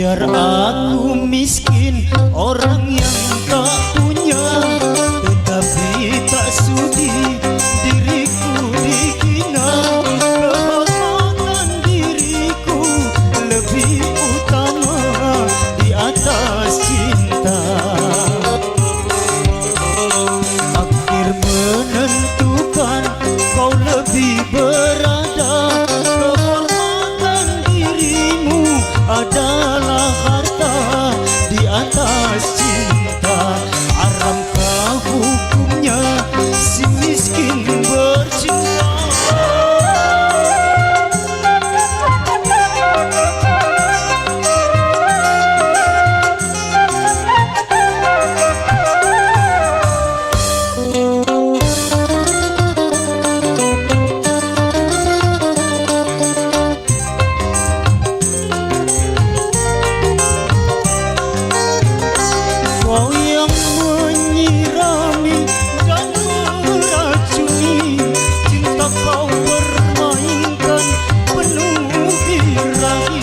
Biar aku miskin, orang yang tak punya, tetapi tak sudi diriku dihina. Kehormatan diriku lebih utama di atas cinta. Takdir menentukan kau lebih berada. Kehormatan dirimu adalah harta di atas cinta. Haramkah hukumnya si miskin bercinta? Kau yang menyirami dan meracuni, cinta kau permainkan penuh birahi.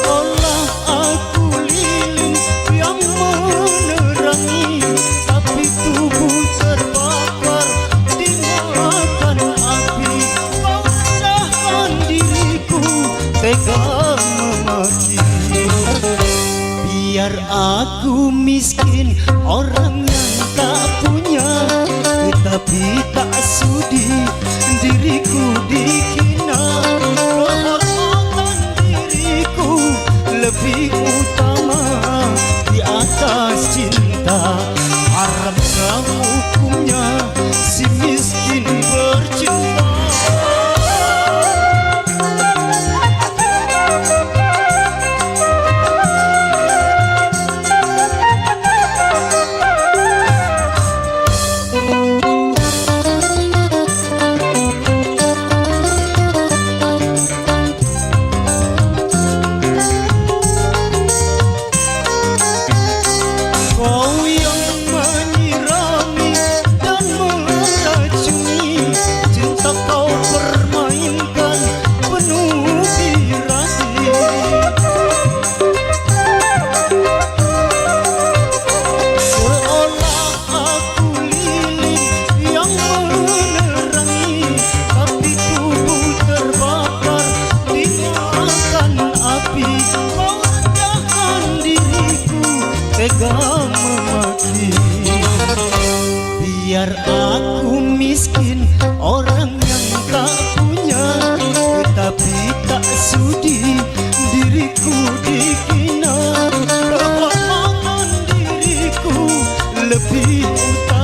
Olah aku lilin yang menerangi, tapi tubuh terbakar dimakan api. Kau rendahkan diriku, tega memaki. Biar aku miskin, orang yang tak punya, tetapi tak sudi diriku dihina. Kehormatan diriku lebih utama di atas cinta. Haramkah hukumnya si miskin bercinta? Kau yang menyirami dan meracuni, cinta kau permainkan penuh birahi. Seolah aku lilin yang menerangi, tapi tubuh terbakar dimakan api. Kau rendahkan diriku, tega memaki. Biar aku miskin, orang yang tak punya, tetapi tak sudi diriku dihina. Kehormatan diriku lebih utama